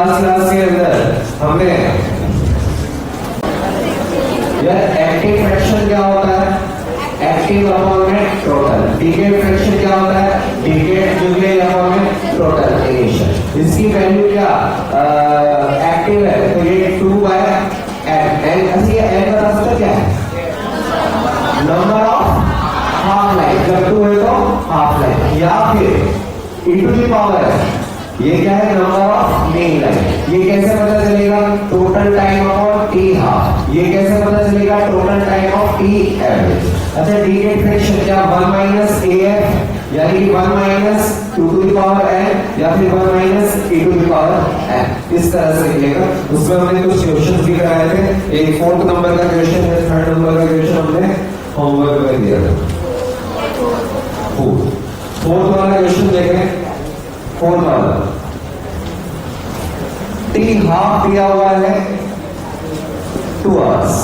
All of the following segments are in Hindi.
लास्ट क्लास के अंदर हमने यार एक्टिव फ्रैक्शन क्या होता है, एक्टिव अपॉन में टोटल, डिकेड फ्रैक्शन क्या होता है, डिकेड यूनिट अपॉन में टोटल इनिशियल। इसकी वैल्यू क्या एक्टिव है तो ये 2/n, n ऐसी n का रास्ता क्या है, नंबर ऑफ हाफ लाइफ, जब 2 है तो हाफ लाइफ, या फिर e टू द पावर है, ये क्या है, नंबर ऑफ मेन लाइफ। ये कैसे पता चलेगा, total time upon T half. ये कैसे पता चलेगा, total time of T average. अच्छा डिकेड फ्रैक्शन क्या, 1 माइनस AF यानी कि 1 minus 2 to the power n या फिर 1 minus e to the power n, इस तरह से लिखेगा। उसमें हमने कुछ क्वेश्चन भी कराए थे, एक 4th नंबर का क्वेश्चन है, 3rd नंबर का क्वेश्चन हमने होमवर्क में दिया था। 4th वाला क्वेश्चन देखें, 4th वाला टी हाफ दिया हुआ है 2 आवर्स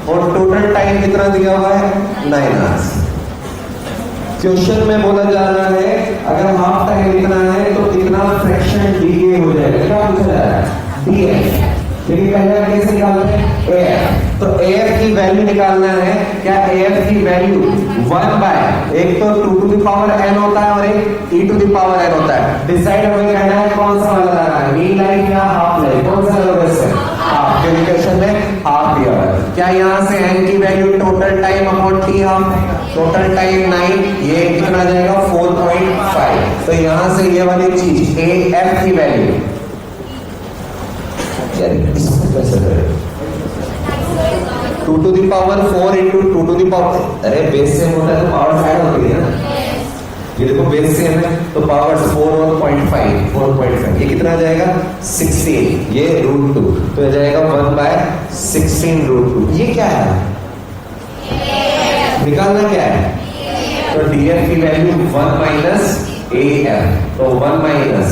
और टोटल टाइम कितना दिया हुआ है 9 आवर्स। क्वेश्चन में बोला जा रहा है अगर हाफ टाइम इतना है तो कितना फ्रैक्शन डीके हो जाएगा, क्या पूछा जा रहा है, डीएफ। लेकिन पहले कैसे निकालते हैं, AF। तो AF की वैल्यू निकालना है, क्या AF की वैल्यू 1 बाय, एक तो 2 टू द पावर n होता है और एक e to the power n होता है। डिसाइड हमें करना है कौन सा वाला लाना है, मीन लाइफ या हाफ लाइफ, कौन सा लोगे इससे, हाफ। क्वेश्चन में हाफ दिया हुआ है। क्या यहाँ से n की value total time upon t half, total time 9, ये कितना जाएगा 4.5। तो यहाँ से ये वाली चीज AF की value 2 to the power 4 into 2 to the power, अरे बेस सेम होता है तो पावर ऐड होती है ना, ये देखो बेस सेम है तो पावर 4 और 4.5, ये कितना जाएगा 16, ये √2, तो ये जाएगा 1/16 √2। ये क्या है, निकालना क्या है, तो DF की वैल्यू 1 माइनस AF, तो 1 माइनस,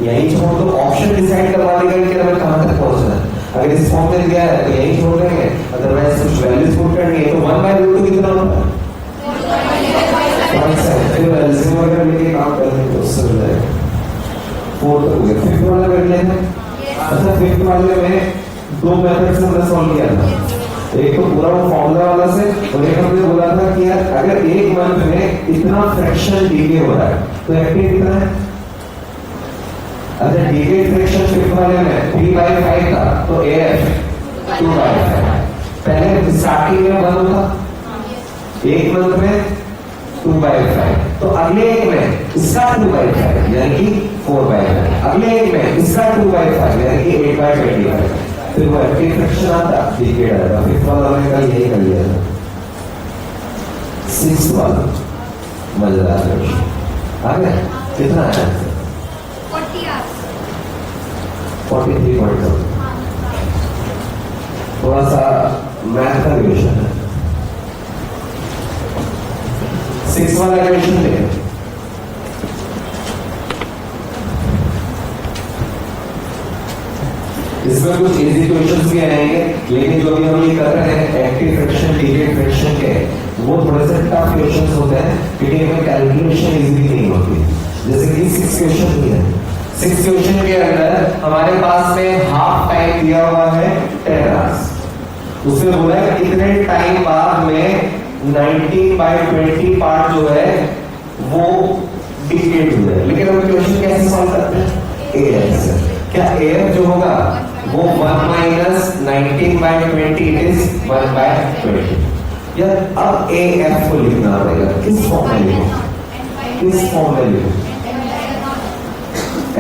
यही छोड़ दो, ऑप्शन डिसाइड करवा देगा कि हमें कहां तक पहुंचना है। अगर इस फॉर्म में दिया है तो यही छोड़ देंगे, अदरवाइज कुछ वैल्यूज पुट करनी है तो 1/√2 कितना होता है, फिर एलसीएम अगर लेके काम करने तो उससे हो जाएगा 4 तक हो गया। 5th वाला कर लेते हैं। अच्छा 5th वाले में 2 मेथड से हमने सॉल्व किया था, एक तो पूरा वो फॉर्मूला वाला से और एक हमने बोला था कि यार अगर एक मंथ में इतना फ्रैक्शन डीके हो रहा है तो एक्टिव कितना है। अच्छा डिकेड फ्रैक्शन 5th वाले में 3/5 था तो AF 2/5, पहले स्टार्टिंग में 1 था, एक मंथ में 2/5, तो अगले एक में इसका 2/5 यानी कि 4/5, अगले एक में इसका 2/5 यानी कि 8/25, फिर वो एक्टिव फ्रैक्शन आता डिकेड आता। 5th वाला में कल यही कर लिया था। 6th वाला मजेदार क्वेश्चन आ गया, कितना आया 43.2, थोड़ा सा मैथ का क्वेश्चन है। 6 वाला क्वेश्चन है, इसमें कुछ इजी क्वेश्चंस भी आएंगे, लेकिन जो भी हम ये कर रहे हैं एक्टिव फ्रैक्शन डिकेड फ्रैक्शन के, वो थोड़े से टफ क्वेश्चंस होते हैं क्योंकि हमें कैलकुलेशन इजीली नहीं होती। जैसे कि 6 क्वेश्चन भी है, 6 क्वेश्चन के अंदर हमारे पास में हाफ टाइम दिया हुआ है 10 आवर्स। उसमें बोला है कितने टाइम बाद में 19/20 पार्ट जो है वो डिकेड हो जाए। लेकिन हम क्वेश्चन कैसे सॉल्व करते हैं, AF से। क्या AF जो होगा वो 1 माइनस 19/20 इज 1/20। यार अब AF को लिखना पड़ेगा, किस फॉर्म में लिखो, किस फॉर्म में लिखो,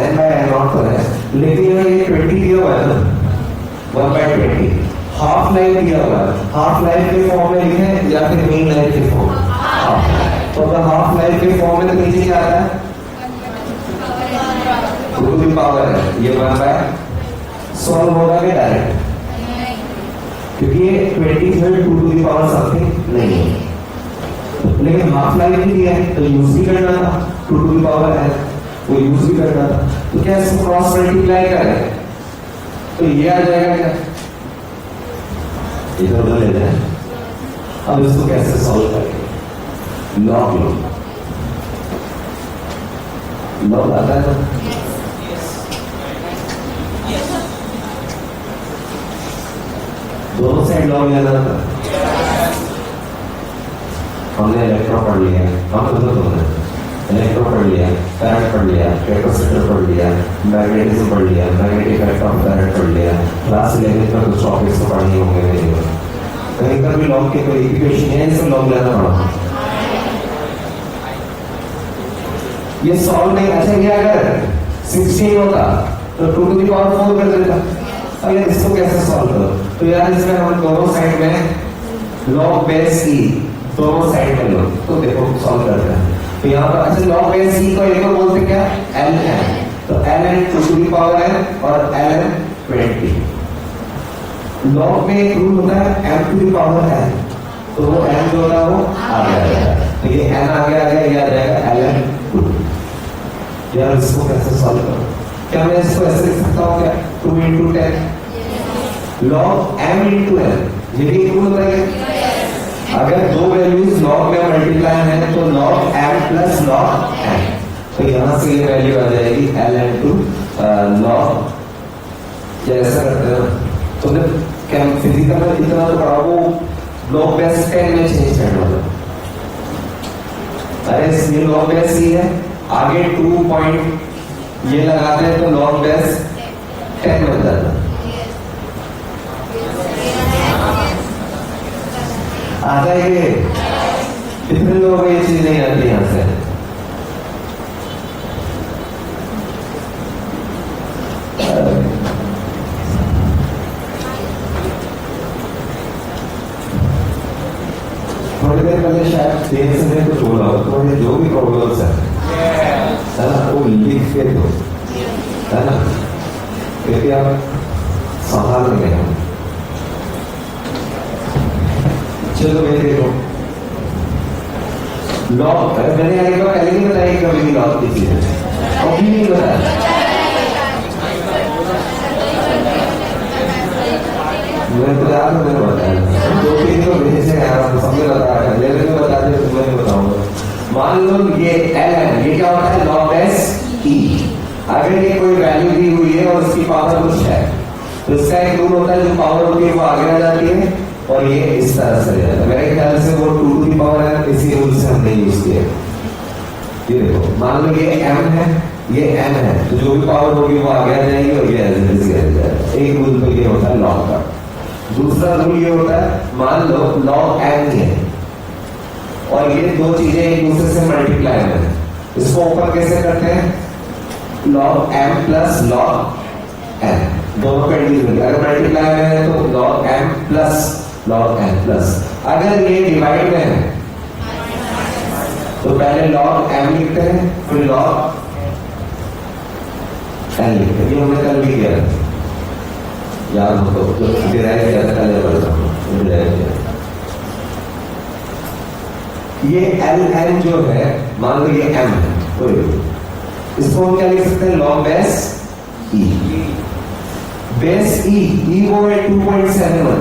n/n0 पर है, लेकिन ये 20 दिया हुआ है ना, 1/20 हाफ लाइफ दिया हुआ है, हाफ लाइफ के फॉर्म में लिखें या फिर मीन लाइफ के फॉर्म, तो अगर हाफ लाइफ के फॉर्म में तो नीचे क्या आता है 2 टू द पावर है, ये 1/, सॉल्व होगा कि डायरेक्ट, क्योंकि ये 20 से 2 टू द पावर समथिंग नहीं है, लेकिन हाफ लाइफ भी दिया है तो यूज भी करना था, 2 टू द पावर है वो यूज भी करना था, तो क्या इसको क्रॉस मल्टीप्लाई करें तो ये आ जाएगा, क्या इधर उधर लेते हैं। अब इसको कैसे सॉल्व करेंगे, लॉग आता है, साइड लॉ लेना था। हमने इलेक्ट्रॉन पढ़ लिया, हम तुमने इलेक्ट्रॉन पढ़ लिया, करंट पढ़ लिया, कैपेसिटर पढ़ लिया, मैग्नेटिज्म पढ़ लिया, मैग्नेटिक इफेक्ट ऑफ करंट पढ़ लिया। क्लास 11 में कुछ टॉपिक्स तो पढ़ने होंगे नहीं, कहीं का भी लॉ के कोई इक्वेशन है, सब लॉ लेना पड़ा। ये सॉल्व नहीं, अच्छा ये अगर 16 होता तो 2 to the power 4 कर देता। अब यार इसको कैसे सॉल्व करो? तो यार इसमें हम दोनों साइड में log बेस e दोनों साइड में लो, तो देखो सॉल्व करते हैं। तो यहाँ पर अच्छा log बेस e को एक और बोलते क्या? ln। तो ln 2 to the power n और ln 20। log में एक रूल होता है m to the power n, तो वो n जो होता है वो आगे आ जाएगा। तो ये n आगे आ गया, ये आ जाएगा ln 2। यार इसको कैसे सॉल्व करो? क्या मैं इसको ऐसे लिख सकता हूँ क्या? 2 into 10 log m into n, ये भी एक रूल होता है। अगर दो वैल्यूज लॉग में मल्टीप्लाई है तो log m plus log n, तो यहां से ये वैल्यू आ जाएगी ln टू log। जैसा करते हैं तुमने क्या फिजिकल में कितना तो पढ़ा, वो log बेस 10 में चेंज करना होगा। अरे ये log बेस ही है, आगे 2 पॉइंट ये लगाते हैं तो log बेस 10 बन जाता है। आता है ये, कितने लोगों को ये चीज नहीं आती यहां से? थोड़ी देर पहले शायद देर से मैं कुछ बोला हो, तो जो भी प्रॉब्लम्स है ना वो लिख के दो, है ना, क्योंकि आप संभाल में गए हो। चलो मैं देखो लॉग, मैंने आगे को पहले नहीं बताया कि कभी लॉग की चीज है, अभी नहीं बताया। मैंने बताया तो मैंने बताया, 2-3 को भेज से सबने बताया, लेकिन मैं बता दे तुम्हें नहीं बताऊंगा। मान लो ये ln, ये क्या होता है? log base e। अगर ये कोई वैल्यू दी हुई है और उसकी पावर कुछ है, तो इसका एक रूल होता है, जो पावर होती है वो आगे आ जाती है और ये इस तरह से जाता है। मेरे ख्याल से वो 2 to the power है, इसी रूल से हमने यूज किया। ये देखो मान लो ये m है, ये n है, तो जो भी पावर होगी वो आगे आ जाएगी और ये जाएगा। एक रूल तो ये होता है log का। दूसरा रूल ये होता है, मान लो log n है और ये दो चीजें एक दूसरे से मल्टीप्लाई है, इसको ऊपर कैसे करते हैं? log m plus log n, दोनों पे अगर मल्टीप्लाई है तो log m plus log n plus. अगर ये डिवाइड में है तो पहले log m लिखते हैं, फिर log n लिखते हैं। ये हमने कल भी किया, याद हो तो डिराइव किया था कल। ये ln जो है, मान लो ये m है, तो इसको हम क्या लिख सकते हैं? log base e। Base e वो है 2.71,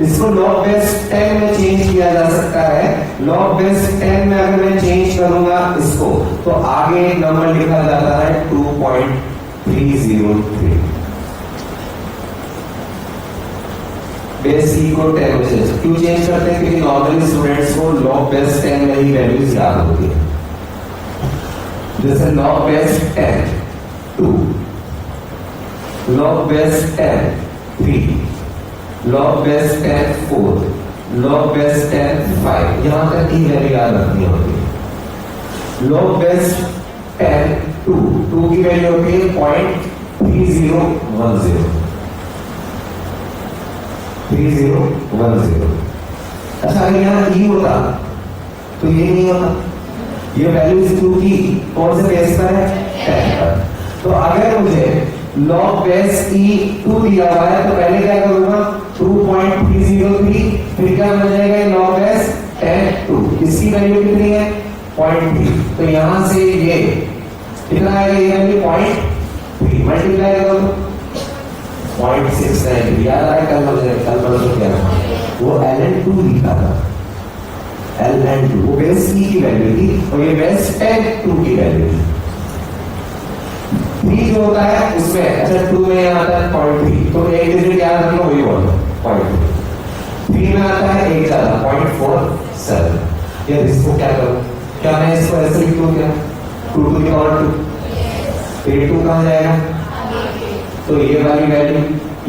इसको log बेस 10 में चेंज किया जा सकता है। log बेस 10 में अगर मैं चेंज करूंगा इसको, तो आगे नंबर लिखा जाता है 2.303। बेस e को 10 में चेंज क्यों चेंज करते हैं? क्योंकि नॉर्मली स्टूडेंट्स को log बेस 10 में ही वैल्यूज याद होती है। जैसे log base 10 2, log base 10 3, log base 10 4, log base 10 5, यहां तक की वैल्यू याद रखनी होती है। log बेस 10 2 की वैल्यू होती है 0.3010। 3010। अच्छा अगर यहाँ e होता तो ये नहीं होता, ये वैल्यू 2 की कौन से बेस पर है? 10 पर। तो अगर मुझे log बेस e 2 दिया हुआ है तो पहले क्या करूंगा? 2.303, फिर क्या बन जाएगा? log बेस 10 2, इसकी वैल्यू कितनी है? 0.3। तो यहां से ये कितना आएगा? ये वैल्यू 0.3 मल्टीप्लाई करो तो 0.69। याद आया कल तो क्या वो ln 2 लिखा था, ln 2 वो बेस e की वैल्यू थी और ये बेस 10 2 की वैल्यू थी। 3 जो होता है उसमें, अच्छा 2 में आता है 0.3, तो एक डिजिट याद रखना, वही बोलो 3 में आता है एक ज्यादा 0.47। यार इसको क्या करूं, क्या मैं इसको ऐसे लिख दूं क्या 2 to the power 2? फिर 2 कहां जाएगा, तो ये वाली वैल्यू,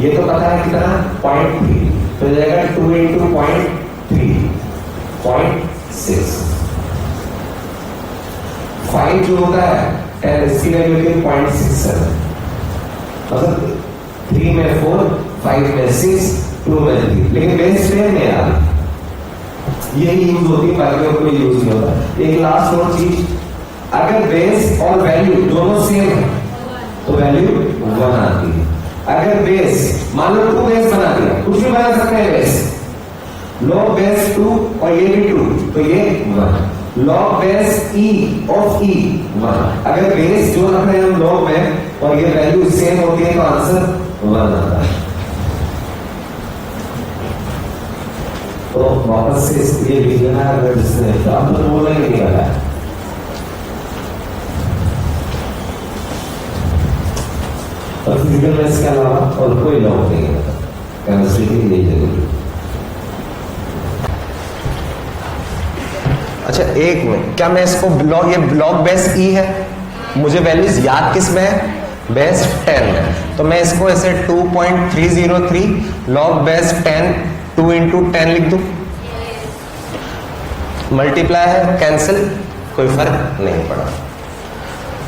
ये तो पता है कितना 0.3, तो जाएगा 2 into 0.3 0.6। 5 जो होता है 10, इसकी वैल्यू होती है 0.67, मतलब 3 में 4, 5 में 6, 2 में 3, लेकिन बेस 10 में यार यही यूज होती है, बाकी और कोई यूज नहीं होता। एक लास्ट और चीज, अगर बेस और वैल्यू दोनों सेम है तो वैल्यू 1 आती है। अगर बेस मान लो 2 बेस बना दिया, कुछ भी बना सकते हैं बेस, लॉग बेस 2 और ये भी 2, तो ये 1, log base e of e 1। अगर बेस जो रख रहे हैं हम लॉग में और ये वैल्यू सेम होती है तो आंसर 1 आता है। तो वापस से इसके लिख लेना है, अगर जिसने आप तो बोला ही नहीं पता है। और फिजिकल में इसके अलावा और कोई लॉ नहीं है, केमिस्ट्री की यही जरूरी। अच्छा एक में क्या मैं इसको ब्लॉक, ये ब्लॉक बेस ई है, मुझे वैल्यूज याद किस में है, बेस 10 में, तो मैं इसको ऐसे 2.303 लॉग बेस 10 2 into 10 लिख दूं। मल्टीप्लाई है, कैंसिल, कोई फर्क नहीं पड़ा।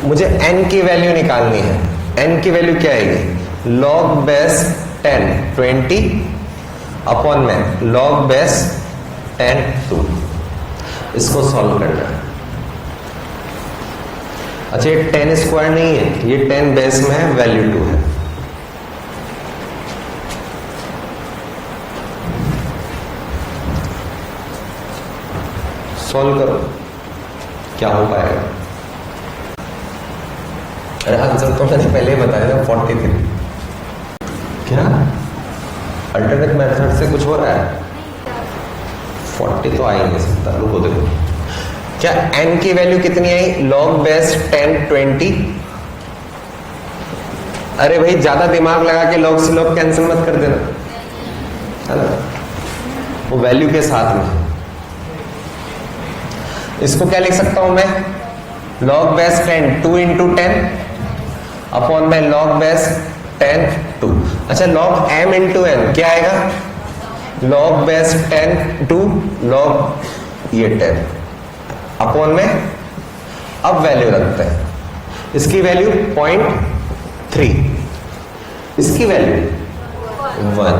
मुझे n की वैल्यू निकालनी है। n की वैल्यू क्या आएगी, लॉग बेस 10 20 अपॉन में लॉग बेस 10 2। इसको सॉल्व करना है। अच्छा ये 10 स्क्वायर नहीं है, ये 10 बेस में है, वैल्यू 2 है। सॉल्व करो, क्या हो पाएगा। अरे आंसर तो मैंने पहले ही बताया था 43। क्या अल्टरनेट मेथड से कुछ हो रहा है, 40 तो आ ही नहीं सकता। रुको देखो, क्या n की वैल्यू कितनी आई, लॉग बेस 10 20। अरे भाई ज्यादा दिमाग लगा के लॉग से लॉग कैंसिल मत कर देना, है ना, वो वैल्यू के साथ में। इसको क्या लिख सकता हूं मैं, लॉग बेस 10 2 into 10 अपॉन में लॉग बेस 10 2। अच्छा लॉग m into n क्या आएगा, लॉग बेस 10 2 लॉग ये 10 अपॉन में, अब वैल्यू रखते हैं, इसकी वैल्यू 0.3, इसकी वैल्यू 1,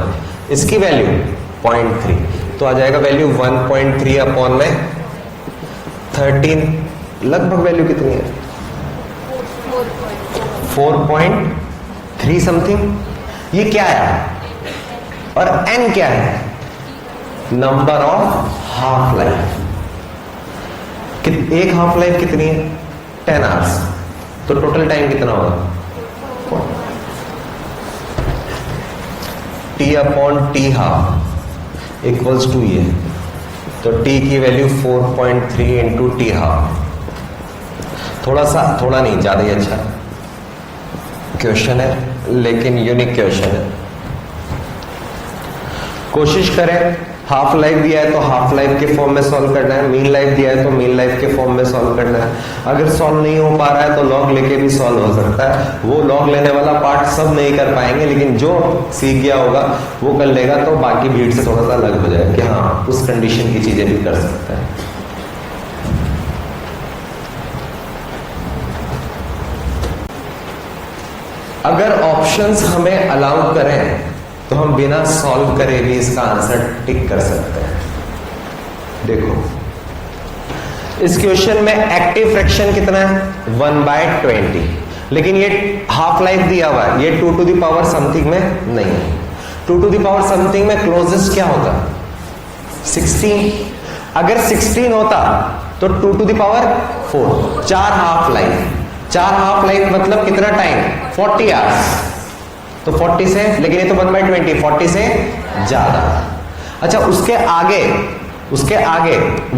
इसकी वैल्यू 0.3, तो आ जाएगा वैल्यू 1.3 अपॉन में 13। लगभग वैल्यू कितनी है, 4.3 समथिंग। ये क्या है, और n क्या है, नंबर ऑफ हाफ लाइफ। एक हाफ लाइफ कितनी है, 10 आवर्स, तो टोटल टाइम कितना होगा, t upon T half equals to ये, तो t की वैल्यू 4.3 इंटू टी हाफ। थोड़ा नहीं, ज्यादा ही अच्छा क्वेश्चन है, लेकिन यूनिक क्वेश्चन है। कोशिश करें, हाफ लाइफ दिया है तो हाफ लाइफ के फॉर्म में सॉल्व करना है, मीन लाइफ दिया है तो मीन लाइफ के फॉर्म में सॉल्व करना है। अगर सॉल्व नहीं हो पा रहा है तो लॉग लेके भी सॉल्व हो सकता है। वो लॉग लेने वाला पार्ट सब नहीं कर पाएंगे, लेकिन जो सीख गया होगा वो कर लेगा, तो बाकी भीड़ से थोड़ा सा अलग हो जाएगा कि हाँ उस कंडीशन की चीजें भी कर सकता है। अगर ऑप्शंस हमें अलाउ करें तो हम बिना सॉल्व करे भी इसका आंसर टिक कर सकते हैं। देखो इस क्वेश्चन में एक्टिव फ्रैक्शन कितना है, 1/20, लेकिन ये हाफ लाइफ दिया हुआ है, ये 2 to the power समथिंग में नहीं है। 2 to the power समथिंग में क्लोजेस्ट क्या होता, 16। अगर 16 होता तो 2 to the power 4, 4 half life. 4 half life मतलब कितना टाइम, 40 आवर्स, तो 40 से, लेकिन ये तो 1/20, 40 से ज्यादा। अच्छा उसके आगे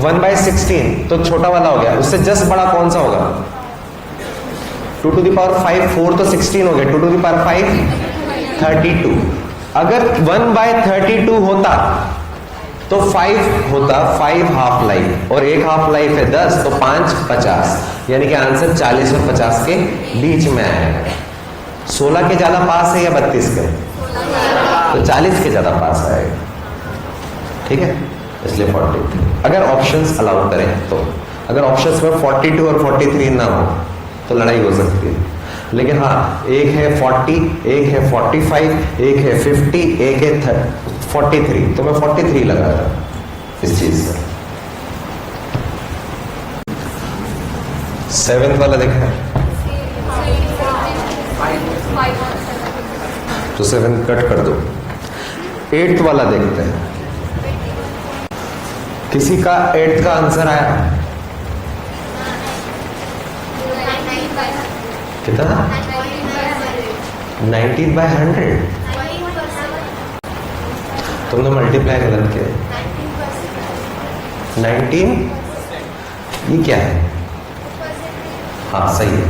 1/16 तो छोटा वाला हो गया, उससे जस्ट बड़ा कौन सा होगा, 2 to the power 5, 4 तो 16 हो गया, 2 to the power 5 32, अगर 1/32 होता तो 5 होता, 5 हाफ लाइफ, और एक हाफ लाइफ है 10, तो 5 50, यानी कि आंसर 40 और 50 के बीच में आएगा। 16 के ज्यादा पास है या 32 के? तो 40 के ज्यादा पास आएगा, ठीक है, इसलिए 43। अगर ऑप्शंस अलाउ करें तो, अगर ऑप्शंस में 42 और 43 ना हो तो लड़ाई हो सकती है, लेकिन हाँ, एक है 40, एक है 45, एक है 50, एक है 43, तो मैं 43 लगा रहा इस चीज से। 7th वाला देखा है तो 7 कट कर दो। 8th वाला देखते हैं, किसी का 8th का आंसर आया कितना? 19/100। तुमने मल्टीप्लाई गलत किया। 19 ये क्या है? हाँ सही है,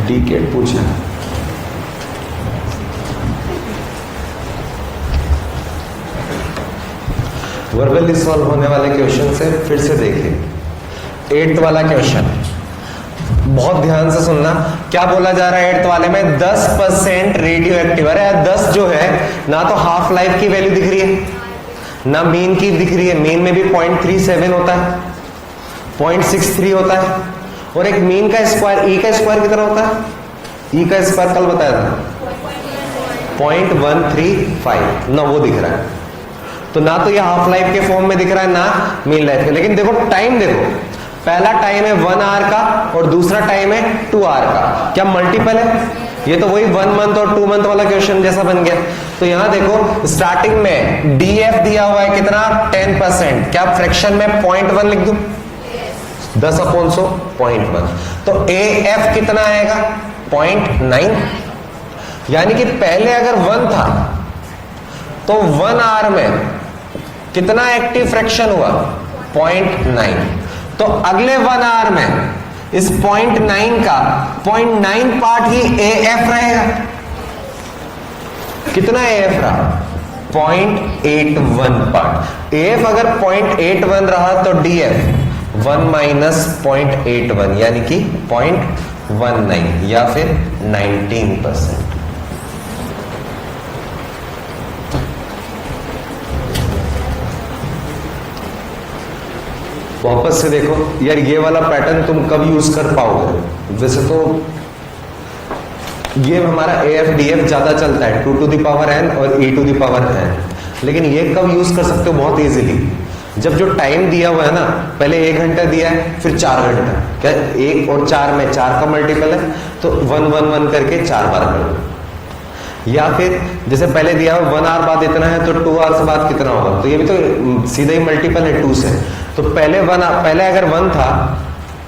डिकेड पूछा। वर्बली सॉल्व होने वाले क्वेश्चन से फिर से देखिए। 8th वाला क्वेश्चन बहुत ध्यान से सुनना, क्या बोला जा रहा है 8th वाले में? 10% रेडियो एक्टिव। अरे 10 जो है ना तो हाफ लाइफ की वैल्यू दिख रही है ना मीन की दिख रही है। मीन में भी 0.37 होता है, 0.63 होता है, और एक मीन का स्क्वायर, ई का स्क्वायर कितना होता है? ई का स्क्वायर कल बताया था 0.135 ना, वो दिख रहा है। तो ना तो ये हाफ लाइफ के फॉर्म में दिख रहा है ना मीन लाइफ के। लेकिन देखो टाइम, देखो पहला टाइम है 1 आवर का और दूसरा टाइम है 2 आवर का, क्या मल्टीपल है? ये तो वही 1 मंथ और 2 मंथ वाला क्वेश्चन जैसा बन गया। तो यहां देखो स्टार्टिंग में डीएफ दिया हुआ है कितना? 10%। क्या फ्रैक्शन में 0.1 लिख दूं? 10/100 0.1। तो एएफ कितना आएगा? 0.9। यानी कि पहले अगर 1 था तो 1 आवर में कितना एक्टिव फ्रैक्शन हुआ? 0.9। तो अगले 1 आवर में इस 0.9 का 0.9 पार्ट ही एएफ रहेगा। कितना एएफ रहा? 0.81 पार्ट। एएफ अगर 0.81 रहा तो डीएफ 1 माइनस 0.81 यानी कि 0.19 या फिर 19%। वापस से देखो यार, ये वाला पैटर्न तुम कब यूज कर पाओगे? वैसे तो ये हमारा AFDF ज्यादा चलता है, 2 to the power n और e to the power n, लेकिन ये कब यूज कर सकते हो? बहुत इजीली, जब जो टाइम दिया हुआ है ना, पहले 1 घंटा दिया है फिर 4 घंटा, क्या 1 और 4 में 4 का मल्टीपल है तो 1 1 1 करके 4 बार कर दो। या फिर जैसे पहले दिया हुआ 1 आवर बाद इतना है तो 2 आवर्स बाद कितना होगा? तो ये भी तो सीधा ही मल्टीपल है 2 से। तो पहले पहले अगर 1 था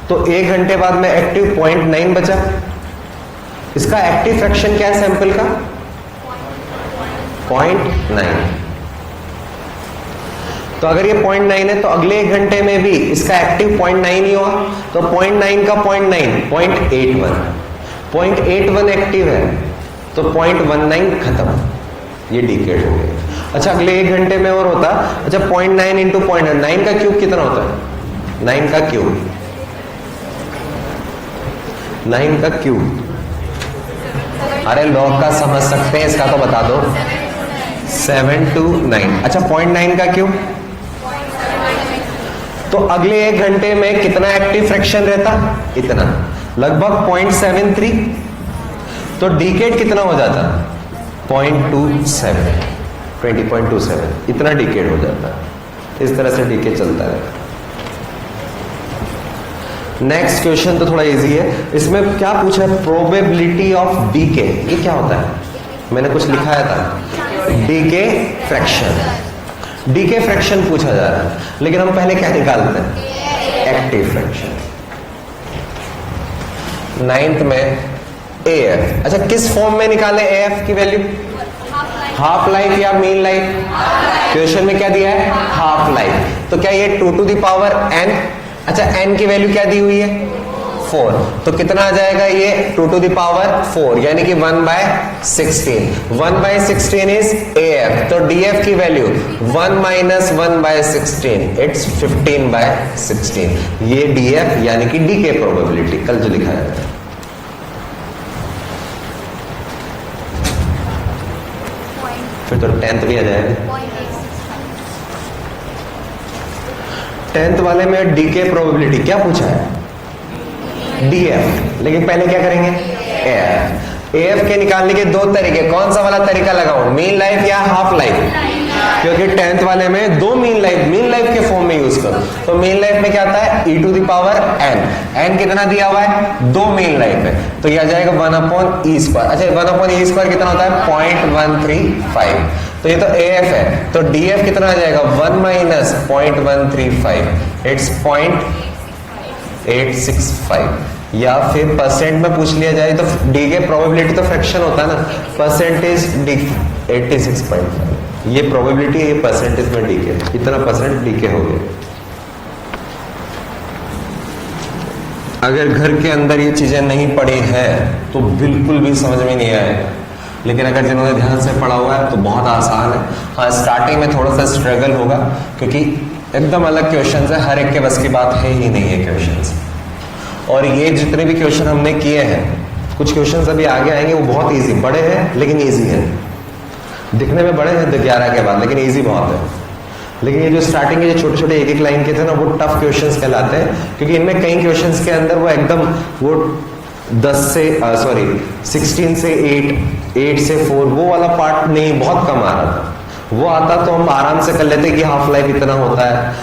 तो 1 घंटे बाद में एक्टिव 0.9 बचा। इसका एक्टिव फ्रैक्शन क्या है सैंपल का? 0.9। तो अगर ये 0.9 है तो अगले 1 घंटे में भी इसका एक्टिव 0.9 ही होगा। तो 0.9 का 0.9 0.81, 0.81 एक्टिव है तो 0.19 खत्म, ये डिकेड हो गया। अच्छा अगले 1 घंटे में और होता, अच्छा 0.9 इंटू 0.9 का क्यूब कितना होता है? 9 का क्यूब, 9 का क्यूब। अरे लॉग का समझ सकते हैं, इसका तो बता दो। 7 to 9। अच्छा 0.9 का क्यूब, तो अगले 1 घंटे में कितना एक्टिव फ्रैक्शन रहता? इतना, लगभग 0.73। तो डिकेड कितना हो जाता? 0.27, 20.27, इतना डिकेड हो जाता है। इस तरह से डिकेड चलता है। नेक्स्ट क्वेश्चन तो थोड़ा इजी है। इसमें क्या पूछा है? Probability of decay. ये क्या होता है? मैंने कुछ लिखाया था, डीके फ्रैक्शन। डीके फ्रैक्शन पूछा जा रहा है, लेकिन हम पहले क्या निकालते हैं? Active fraction. 9th में एएफ। अच्छा किस फॉर्म में निकाले एएफ की वैल्यू? हाफ लाइफ या मीन लाइफ? क्वेश्चन में क्या दिया है? Half life. तो क्या ये 2 to the power n? अच्छा n की वैल्यू क्या दी हुई है? 4, तो कितना आ जाएगा ये 2 to the power 4 यानी कि 1/16. 1/16 इज AF, तो DF की वैल्यू 1 - 1/16, इट्स 15/16. ये DF यानी कि डीके प्रोबेबिलिटी कल जो लिखा जाता है. फिर तो 10th भी आ जाएगा. 10th वाले में डीके प्रोबेबिलिटी क्या पूछा है? डीएफ, लेकिन पहले क्या करेंगे? एएफ. एएफ के निकालने के दो तरीके, कौन सा वाला तरीका लगाऊं, मीन लाइफ या हाफ लाइफ? क्योंकि 10th वाले में दो मीन लाइफ के फॉर्म में यूज करो. तो मीन लाइफ में क्या आता है? e to the power n. n कितना दिया हुआ है? दो मीन लाइफ है, तो ये आ जाएगा 1/e². अच्छा 1/e² कितना होता है? 0.135. तो ये तो AF है, तो DF कितना आ जाएगा? 1 - 0.135, इट्स 0.865. या फिर परसेंट में पूछ लिया जाए तो डी के प्रोबेबिलिटी तो फ्रैक्शन होता है ना, परसेंटेज डी 86.5. ये प्रोबेबिलिटी है, ये परसेंटेज में डी के, इतना परसेंट डी के हो गए. अगर घर के अंदर ये चीजें नहीं पढ़ी है तो बिल्कुल भी समझ में नहीं आएगा, लेकिन अगर जिन्होंने ध्यान से पढ़ा हुआ है तो बहुत आसान है. हाँ स्टार्टिंग में थोड़ा सा स्ट्रगल होगा क्योंकि एकदम अलग क्वेश्चंस है, हर एक के बस की बात है ही नहीं है क्वेश्चंस. और ये जितने भी क्वेश्चन हमने किए हैं, कुछ क्वेश्चंस अभी आगे आएंगे, वो बहुत इजी, बड़े हैं लेकिन इजी है. दिखने में बड़े हैं 11 के बाद, लेकिन इजी बहुत है. लेकिन ये जो स्टार्टिंग के जो छोटे छोटे एक लाइन के थे ना, वो टफ क्वेश्चंस कहलाते हैं, क्योंकि इनमें कई क्वेश्चंस के अंदर वो एकदम वो 16 से 8 से 4 वो वाला पार्ट नहीं, बहुत कम आ रहा था. वो आता तो हम आराम से कर लेते कि हाफ लाइफ इतना होता है,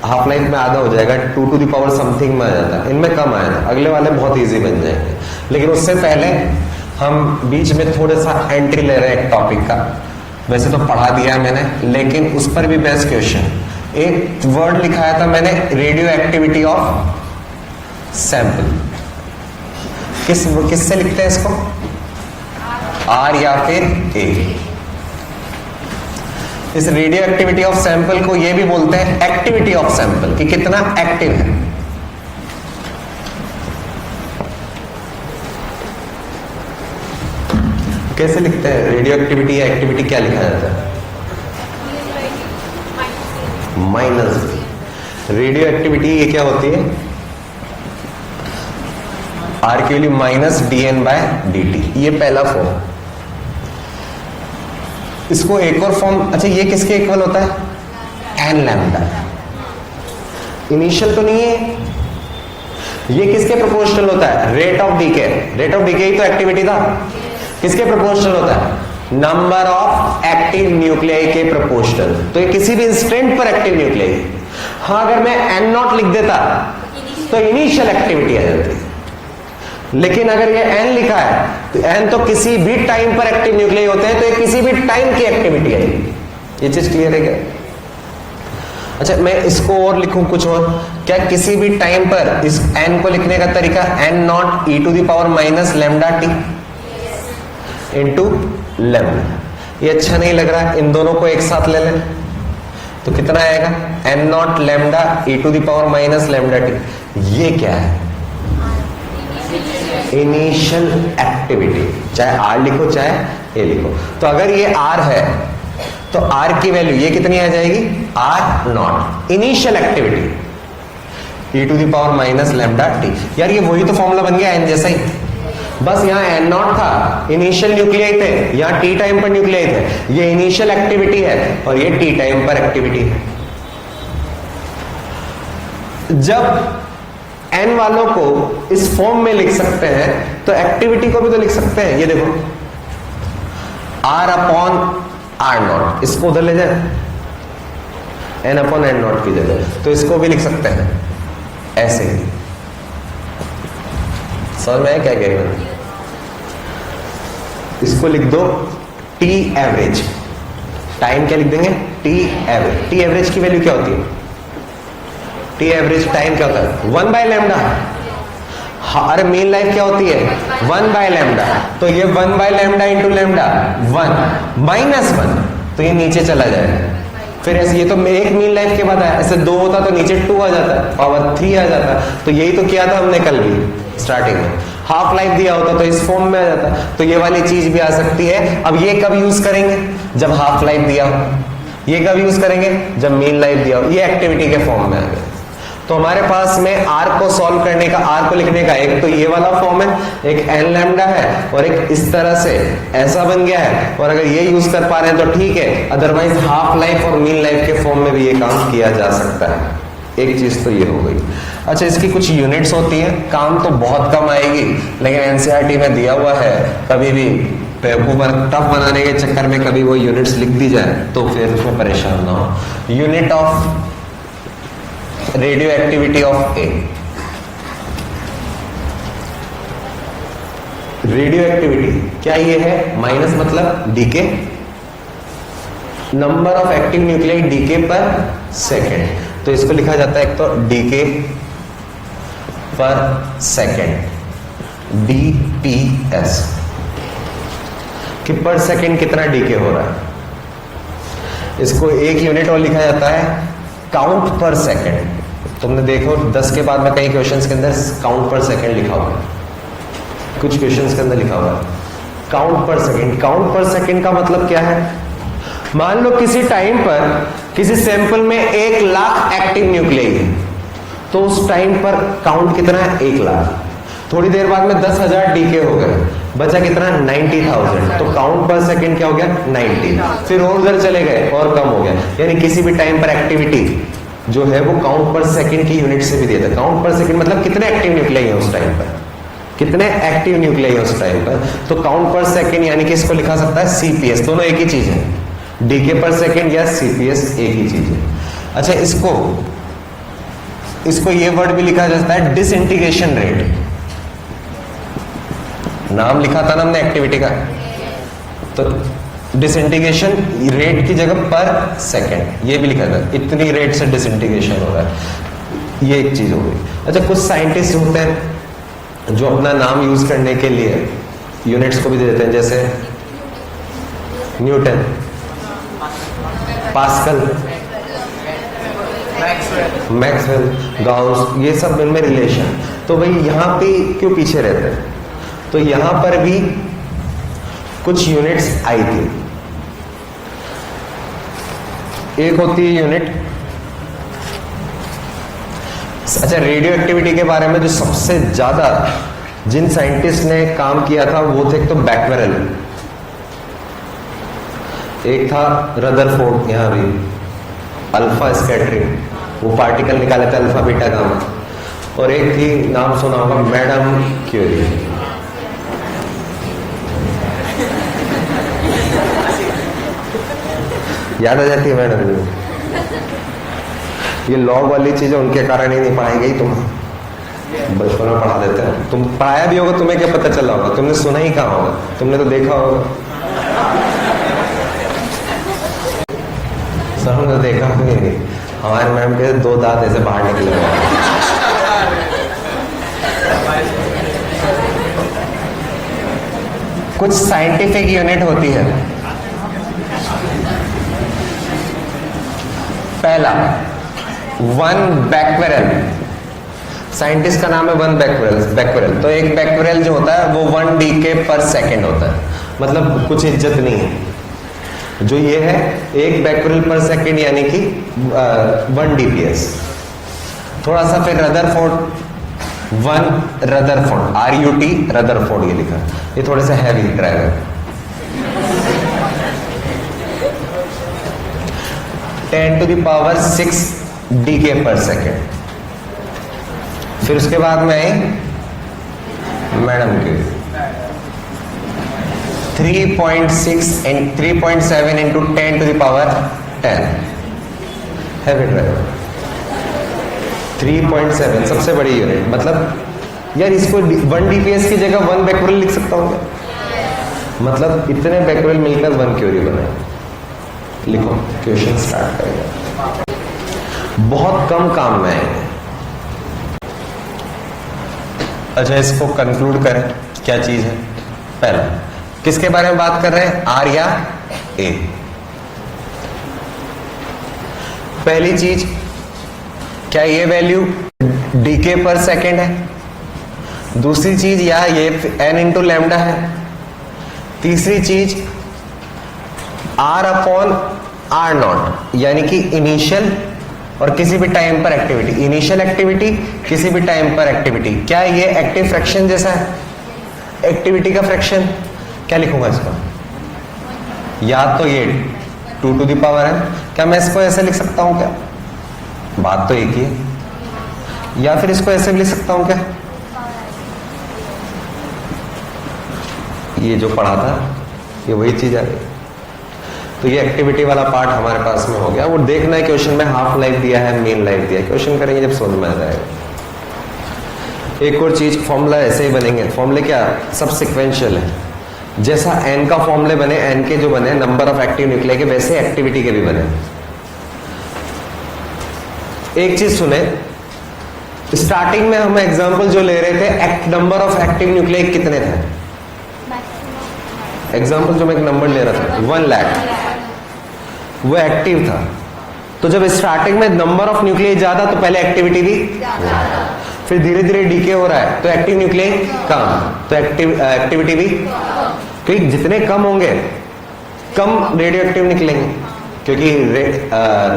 हाफ लाइफ में आधा हो जाएगा, 2 to the power समथिंग में आ जाता है. इनमें कम आया था, अगले वाले बहुत इजी बन जाएंगे. लेकिन उससे पहले हम बीच में थोड़ा सा एंट्री ले रहे हैं एक टॉपिक का. वैसे तो पढ़ा दिया है मैंने, लेकिन उस पर भी बेस्ट क्वेश्चन. एक वर्ड लिखाया था मैंने, रेडियो एक्टिविटी ऑफ सैंपल. किससे लिखते हैं इसको? आर या फिर ए. इस रेडियो एक्टिविटी ऑफ सैंपल को ये भी बोलते हैं एक्टिविटी ऑफ सैंपल, कि कितना एक्टिव है. कैसे लिखते हैं रेडियो एक्टिविटी या एक्टिविटी, क्या लिखा जाता है? माइनस. रेडियो एक्टिविटी ये क्या होती है? आर की वैल्यू -dN/dt, ये पहला फॉर्म. इसको एक और फॉर्म, अच्छा ये किसके इक्वल होता है? n lambda. इनिशियल तो नहीं है, ये किसके प्रोपोर्शनल होता है? Rate of decay. Rate of decay ही तो एक्टिविटी था. किसके प्रोपोर्शनल होता है? नंबर ऑफ एक्टिव न्यूक्लियाई के प्रोपोर्शनल. तो ये किसी भी इंस्टेंट पर एक्टिव न्यूक्लियाई. हाँ अगर मैं n0 लिख देता तो इनिशियल एक्टिविटी आ जाती, लेकिन अगर ये n लिखा है तो n तो किसी भी टाइम पर एक्टिव न्यूक्लियाई होते हैं, तो ये किसी भी टाइम की एक्टिविटी है. ये चीज क्लियर है क्या? अच्छा मैं इसको और लिखूं कुछ और, क्या किसी भी टाइम पर इस n को लिखने का तरीका n0 e to the power -λt into lambda. ये अच्छा नहीं लग रहा, इन दोनों को एक साथ ले लें तो कितना आएगा? n0 lambda e to the power -λt. ये क्या है? Initial activity. चाहे r लिखो चाहे a लिखो. तो अगर ये r है तो r की वैल्यू ये कितनी आ जाएगी? r0 initial activity e to the power -λt. यार ये वही तो फॉर्मूला बन गया n जैसा ही, बस यहाँ n0 था, इनिशियल न्यूक्लियाई थे, यहाँ t टाइम पर न्यूक्लियाई थे. ये इनिशियल एक्टिविटी है और ये t टाइम पर एक्टिविटी है. जब n वालों को इस फॉर्म में लिख सकते हैं तो एक्टिविटी को भी तो लिख सकते हैं. ये देखो r/r0, इसको उधर ले जाए n/n0 की जगह, तो इसको भी लिख सकते हैं ऐसे ही. समझ में आया क्या कह रही हूं? इसको लिख दो t एवरेज. टाइम क्या लिख देंगे? t average. t एवरेज की वैल्यू क्या होती है? t एवरेज टाइम क्या होता है? 1/λ. अरे मीन लाइफ क्या होती है? 1/λ. तो ये 1/λ इंटू लैम्डा 1 -1, तो ये नीचे चला जाएगा. फिर ऐसे ये तो एक मीन लाइफ के बाद आया, ऐसे 2 होता तो नीचे 2 आ जाता, पावर 3 आ जाता. तो यही तो किया था हमने कल भी. स्टार्टिंग में हाफ लाइफ दिया होता तो इस फॉर्म में आ जाता, तो ये वाली चीज भी आ सकती है। अब ये कब यूज करेंगे? जब हाफ लाइफ दिया हो। ये कब यूज करेंगे? जब मीन लाइफ दिया हो। ये एक्टिविटी के फॉर्म में आ गया। तो हमारे पास में आर को सॉल्व करने का, आर को लिखने का एक तो ये वाला फॉर्म है, एक एन लैम्डा है, और एक इस तरह से ऐसा बन गया है। और अगर ये यूज कर पा रहे हैं तो ठीक है, अदरवाइज हाफ लाइफ और मीन लाइफ के फॉर्म में भी ये काम किया जा सकता है। एक चीज तो ये हो गई। अच्छा, इसकी कुछ यूनिट्स होती हैं, काम तो बहुत कम आएगी, लेकिन एनसीईआरटी में दिया हुआ है, कभी भी बेवकूफ टफ बनाने के चक्कर में कभी वो यूनिट्स लिख दी जाए तो फिर उसमें परेशान ना हो। Unit of radio activity of a, radio activity क्या ये है? माइनस मतलब decay, number of active nuclei decay per second, तो इसको लिखा जाता है एक तो डीके पर सेकेंड, डीपीएस, कि पर सेकेंड कितना डीके हो रहा है। इसको एक यूनिट और लिखा जाता है काउंट पर सेकेंड। तुमने देखो 10 के बाद में कई क्वेश्चंस के अंदर काउंट पर सेकेंड लिखा हुआ है, कुछ क्वेश्चंस के अंदर लिखा हुआ है काउंट पर सेकेंड। काउंट पर सेकेंड का मतलब क्या है? मान लो किसी टाइम पर किसी सैंपल में 1 लाख एक्टिव न्यूक्लियाई है, तो उस टाइम पर काउंट कितना है? 1 लाख। थोड़ी देर बाद में 10,000 डीके हो गए, बचा कितना? 90,000, तो काउंट पर सेकंड क्या हो गया? 90। फिर और उधर चले गए और कम हो गया। यानी किसी भी टाइम पर एक्टिविटी जो है वो काउंट पर सेकंड की यूनिट से भी देता है। काउंट पर सेकंड मतलब कितने एक्टिव न्यूक्लियाई है उस टाइम पर, कितने एक्टिव न्यूक्लियाई है उस टाइम पर। तो काउंट पर सेकंड यानी कि इसको लिखा सकता है सीपीएस, दोनों एक ही चीज है, डीके पर सेकंड या सीपीएस एक ही चीज है। अच्छा, इसको ये वर्ड भी लिखा जाता है डिसइंटीग्रेशन रेट। नाम लिखा था ना हमने एक्टिविटी का, तो डिसइंटीग्रेशन रेट की जगह पर सेकंड ये भी लिखा था, इतनी रेट से डिसइंटीग्रेशन हो रहा है, ये एक चीज हो गई। अच्छा, कुछ साइंटिस्ट होते हैं जो अपना नाम यूज करने के लिए यूनिट्स को भी दे देते हैं, जैसे न्यूटन, पास्कल, मैक्सवेल, गाउस, ये सब इनमें रिलेशन। तो भाई यहां पे क्यों पीछे रहते हैं? तो यहां पर भी कुछ यूनिट्स आई थी। एक होती है यूनिट, अच्छा, रेडियो एक्टिविटी के बारे में जो सबसे ज्यादा जिन साइंटिस्ट ने काम किया था वो थे, एक तो बैक्वेरेल, एक था रदरफोर्ड, यहां भी अल्फा स्कैटरिंग, वो पार्टिकल निकाले थे अल्फा बीटा गामा, और एक थी, नाम सुना होगा, मैडम क्यूरी। याद आ जाती है मैडम? ये लॉग वाली चीजें उनके कारण ही नहीं पढ़ाई गई, तुम बचपन में पढ़ा देते हैं। तुम पढ़ाया भी होगा, तुम्हें क्या पता चला होगा? तुमने सुना ही कहाँ होगा, तुमने तो देखा होगा। सर हमने तो देखा ही नहीं, हमारे मैम के 2 दांत ऐसे बाहर निकले हुए। कुछ साइंटिफिक यूनिट होती है। पहला 1 बैक्वेरेल, साइंटिस्ट का नाम है 1 बैक्वेरेल। तो एक बैक्वेरेल जो होता है वो 1 डीके पर सेकेंड होता है, मतलब कुछ इज्जत नहीं है। जो ये है 1 बैक्वेरेल पर सेकेंड यानी कि 1 डीपीएस। थोड़ा सा फिर रदरफोर्ड, 1 रदरफोर्ड, RUT रदरफोर्ड ये लिखा, ये थोड़े से heavy driver. 10⁶ DK per second. फिर उसके बाद में आई मैडम की 3.6 and 3.7 into 10⁻10 हैवी ड्राइवर। 3.7 सबसे बड़ी यूनिट, मतलब यार इसको 1 डीपीएस की जगह 1 बैक्वेरेल लिख सकता हूँ, मतलब इतने बैक्वेरेल मिलकर 1 क्यूरी बनाए। लिखो, क्वेश्चन स्टार्ट करेंगे, बहुत कम काम में आएंगे। अच्छा, इसको कंक्लूड करें, क्या चीज है? पहला, किसके बारे में बात कर रहे हैं, आर या ए? पहली चीज, क्या ये वैल्यू डीके पर सेकेंड है? दूसरी चीज या ये n इंटू लैम्डा है। तीसरी चीज r अपॉन r नॉट, यानी कि इनिशियल और किसी भी टाइम पर एक्टिविटी, इनिशियल एक्टिविटी किसी भी टाइम पर एक्टिविटी। क्या ये एक्टिव फ्रैक्शन जैसा है? एक्टिविटी का फ्रैक्शन क्या लिखूंगा इसको? या तो ये 2 टू द पावर n, क्या मैं इसको ऐसे लिख सकता हूं क्या? बात तो एक ही है। या फिर इसको ऐसे भी लिख सकता हूं क्या? ये जो पढ़ा था ये वही चीज आ गई। तो ये एक्टिविटी वाला पार्ट हमारे पास में हो गया। वो देखना है क्वेश्चन में हाफ लाइफ दिया है, मीन लाइफ दिया है, क्वेश्चन करेंगे जब समझ में आ जाएगा। एक और चीज, फॉर्मूला ऐसे ही बनेंगे। फॉर्मूले क्या सब सिक्वेंशियल है। जैसा एन का फॉर्मूले बने, एन के जो बने नंबर ऑफ एक्टिव न्यूक्लियाई के, वैसे एक्टिविटी के भी बने। एक चीज सुने, स्टार्टिंग में हम एग्जांपल जो ले रहे थे, नंबर ऑफ एक्टिव न्यूक्लियाई कितने थे? एग्जांपल जो मैं एक नंबर ले रहा था 1 लाख, वो एक्टिव था। तो जब स्टार्टिंग में नंबर ऑफ न्यूक्लियाई ज्यादा तो पहले एक्टिविटी भी, फिर धीरे धीरे डीके हो रहा है तो एक्टिव न्यूक्लियाई कम, तो एक्टिविटी भी, क्योंकि जितने कम होंगे कम रेडियो एक्टिव निकलेंगे, क्योंकि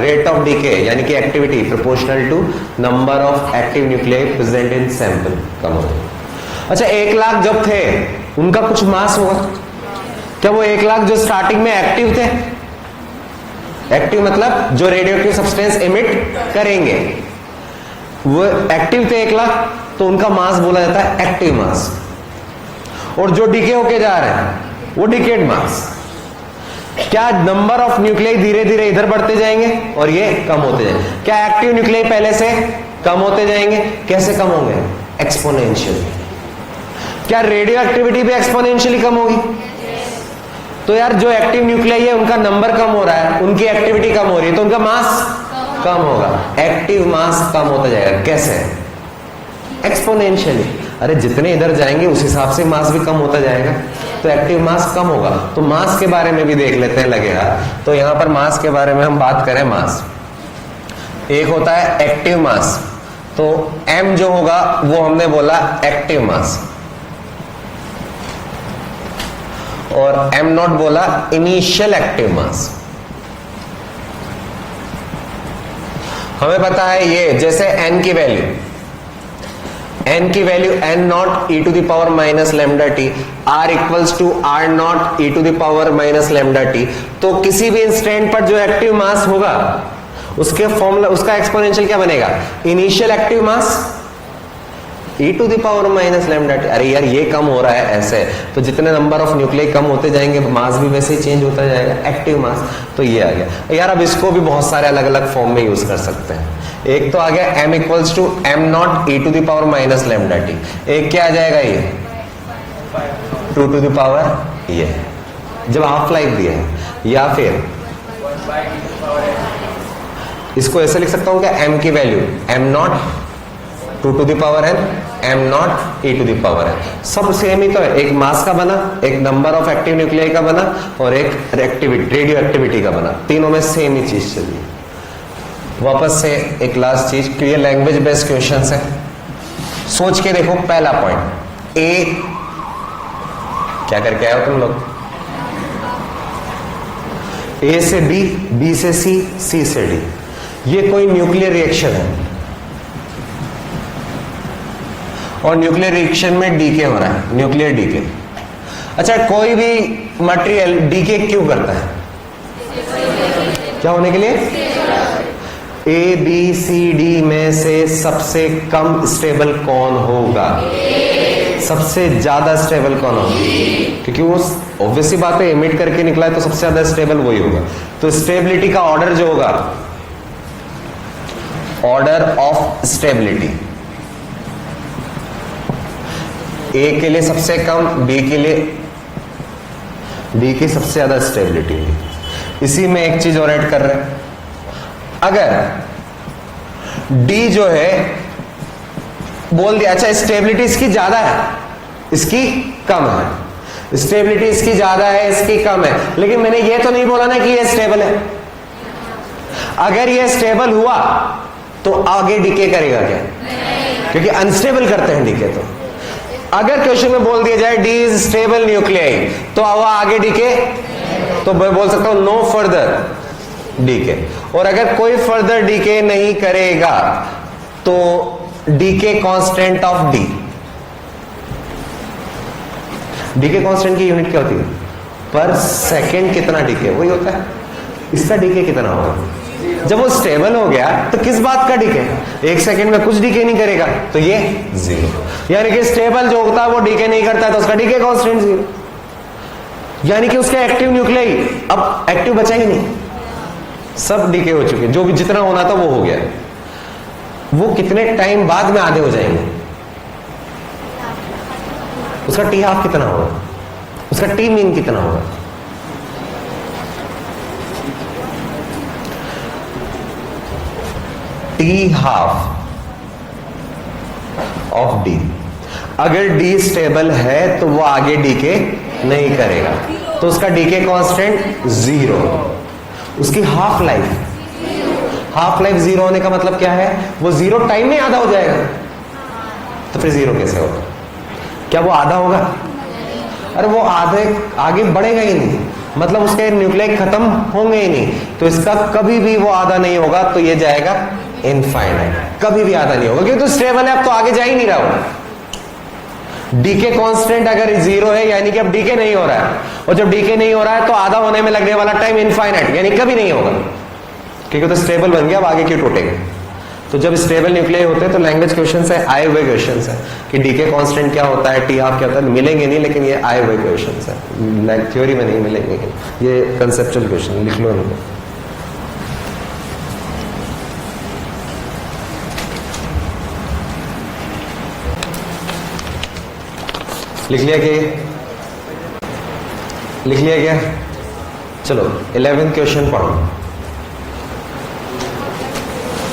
रेट ऑफ डीके यानी कि activity proportional to number of active nuclei present in sample कम हो। अच्छा 1 लाख जब थे उनका कुछ मास होगा क्या? वो 1 लाख जो स्टार्टिंग में एक्टिव थे, एक्टिव मतलब जो रेडियो एक्टिव सब्सटेंस इमिट करेंगे, वो एक्टिव थे 1 लाख, तो उनका मास बोला जाता है एक्टिव मास। और जो डीके होके जा रहे हैं वो डिकेड मास। क्या नंबर ऑफ न्यूक्लियाई धीरे धीरे इधर बढ़ते जाएंगे और ये कम होते जाएंगे? क्या एक्टिव न्यूक्लियाई पहले से कम होते जाएंगे? कैसे कम होंगे? एक्सपोनेंशियली। क्या रेडियो एक्टिविटी भी एक्सपोनेंशियली कम होगी? तो यार जो एक्टिव न्यूक्लियाई है उनका नंबर कम हो रहा है, उनकी एक्टिविटी कम हो रही है, तो उनका मास कम होगा, एक्टिव मास कम होता जाएगा। कैसे? एक्सपोनेंशियली। अरे जितने इधर जाएंगे उस हिसाब से मास भी कम होता जाएगा, तो एक्टिव मास कम होगा। तो मास के बारे में भी देख लेते हैं लगेगा। तो यहां पर मास के बारे में हम बात करें, मास एक होता है एक्टिव मास, तो m जो होगा वो हमने बोला एक्टिव मास, और m नॉट बोला इनिशियल एक्टिव मास। हमें पता है ये, जैसे n की वैल्यू n not e to the power minus lambda T, r equals to r not e to the power minus lambda T. तो किसी भी इंस्टेंट पर जो एक्टिव मास होगा उसके फॉर्मूला, उसका एक्सपोनेंशियल क्या बनेगा? Initial active mass e to the power minus lambda T. अरे यार ये कम हो रहा है ऐसे, तो जितने नंबर ऑफ न्यूक्लियाई कम होते जाएंगे मास भी वैसे ही चेंज होता जाएगा, एक्टिव मास। तो ये आ गया यार। अब इसको भी बहुत सारे अलग अलग फॉर्म में यूज कर सकते हैं। एक तो आ गया m equals to m not e to the power minus lambda T. एक क्या आ जाएगा ये 2 टू द पावर, ये जब हाफ लाइफ दिया है। या फिर इसको ऐसे लिख सकता हूं क्या, m की value m not 2 to the power n, m not e to the power n। सब सेम ही तो है, एक मास का बना, एक नंबर ऑफ एक्टिव न्यूक्लियाई का बना, और एक एक्टिविटी रेडियो एक्टिविटी का बना। तीनों में सेम ही चीज चली। वापस से एक लास्ट चीज, क्लियर लैंग्वेज बेस्ड क्वेश्चंस है, सोच के देखो। पहला पॉइंट, ए क्या करके आए हो तुम लोग? ए से बी, बी से सी, सी से डी। ये कोई न्यूक्लियर रिएक्शन है और न्यूक्लियर रिएक्शन में डीके हो रहा है, न्यूक्लियर डीके। अच्छा कोई भी मटेरियल डीके क्यों करता है? क्या होने के लिए? ए बी सी डी में से सबसे कम स्टेबल कौन होगा? सबसे ज्यादा स्टेबल कौन होगा? क्योंकि वो ऑब्वियसली बात है, एमिट करके निकला है तो सबसे ज्यादा स्टेबल वही होगा। तो स्टेबिलिटी का ऑर्डर जो होगा, ऑर्डर ऑफ स्टेबिलिटी, ए के लिए सबसे कम, बी के लिए, डी की सबसे ज्यादा स्टेबिलिटी होगी। इसी में एक चीज और ऐड कर रहे हैं, अगर डी जो है बोल दिया, अच्छा स्टेबिलिटी इसकी ज्यादा है, इसकी कम है, स्टेबिलिटी इसकी ज्यादा है, इसकी कम है, लेकिन मैंने ये तो नहीं बोला ना कि ये स्टेबल है। अगर ये स्टेबल हुआ तो आगे डीके करेगा क्या? क्योंकि अनस्टेबल करते हैं डीके। तो अगर क्वेश्चन में बोल दिया जाए डी इज स्टेबल न्यूक्लियाई, तो वह आगे डीके, तो मैं बोल सकता हूं नो फर्दर डीके। और अगर कोई फर्दर डीके नहीं करेगा तो decay constant of D, decay constant की यूनिट क्या होती है? पर सेकंड कितना डीके, वही होता है। इसका डीके कितना होगा? जब वो स्टेबल हो गया तो किस बात का डीके? एक सेकंड में कुछ डीके नहीं करेगा, तो ये जीरो। यानी कि स्टेबल जो होता है वो डीके नहीं करता है, तो उसका डीके कांस्टेंट जीरो। यानी कि उसके एक्टिव न्यूक्लियाई अब एक्टिव बचा ही नहीं, सब डीके हो चुके, जो भी जितना होना था वो हो गया। वो कितने टाइम बाद में आधे हो जाएंगे? उसका टी हाफ कितना होगा? उसका टी मीन कितना होगा? T half of D. अगर डी स्टेबल है तो वो आगे डीके नहीं करेगा, तो उसका डीके कांस्टेंट जीरो। उसकी हाफ लाइफ जीरो होने का मतलब क्या है? वो जीरो टाइम में आधा हो जाएगा, तो फिर जीरो कैसे होगा? क्या वो आधा होगा? अरे वो आगे बढ़ेगा ही नहीं, मतलब उसके न्यूक्लियाई खत्म होंगे ही नहीं, तो इसका कभी भी वो आधा नहीं होगा, तो ये जाएगा इनफाइनाइट, कभी भी आधा नहीं होगा, क्योंकि तो स्टेबल है, अब तो आगे जा ही नहीं रहा हो। डीके कांस्टेंट अगर जीरो है यानी कि अब डीके नहीं हो रहा है, और जब डीके नहीं हो रहा है तो आधा होने में लगने वाला टाइम इनफाइनाइट, यानी कभी नहीं होगा, क्योंकि तो स्टेबल बन गया, अब आगे क्यों टूटेगा? तो जब स्टेबल न्यूक्लियाई होते हैं तो लैंग्वेज क्वेश्चन है, आए हुए क्वेश्चन है कि डीके कांस्टेंट क्या होता है, टी हाफ क्या होता है, मिलेंगे नहीं, लेकिन ये आए हुए क्वेश्चन है, थ्योरी में नहीं मिलेंगे, ये कंसेप्चुअल क्वेश्चन, लिख लो इनको। लिख लिया क्या? चलो 11th क्वेश्चन पढ़ो।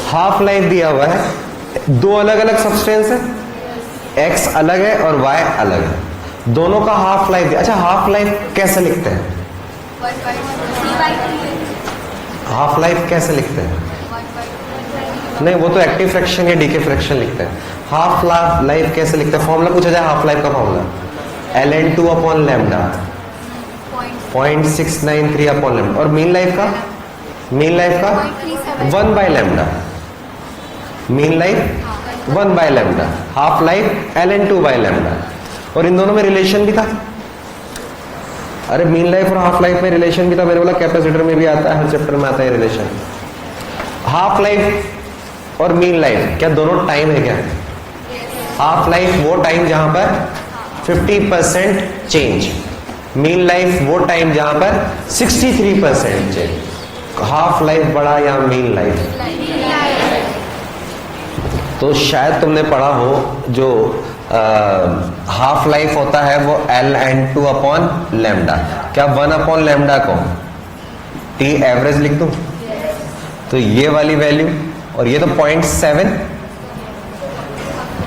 हाफ लाइफ दिया हुआ है, दो अलग अलग सब्सटेंस है, एक्स अलग है और वाई अलग है, दोनों का हाफ लाइफ। अच्छा, हाफ लाइफ कैसे लिखते हैं? हाफ लाइफ कैसे लिखते हैं? नहीं, वो तो एक्टिव फ्रैक्शन या डीके फ्रैक्शन लिखते हैं। हाफ लाइफ कैसे लिखते हैं? फॉर्मूला पूछा जाए हाफ लाइफ का formula ln2 upon lambda 0.693 upon lambda, और मीन लाइफ का 1 by lambda, mean life 1 by lambda, half life ln2 by lambda. और इन दोनों में रिलेशन भी था। अरे मीन लाइफ और हाफ लाइफ में रिलेशन भी था, मैंने बोला कैपेसिटर में भी आता है, हर चैप्टर में आता है रिलेशन। हाफ लाइफ और मीन लाइफ क्या दोनों टाइम है क्या? हाफ लाइफ वो टाइम जहां पर 50% चेंज, मीन लाइफ वो टाइम जहां पर 63% चेंज। हाफ लाइफ बड़ा या मीन लाइफ? तो शायद तुमने पढ़ा हो जो हाफ लाइफ होता है वो ln2 अपॉन लैम्डा। क्या 1 अपॉन लैम्डा को टी एवरेज लिख दूं? तो ये वाली वैल्यू, और ये तो 0.7,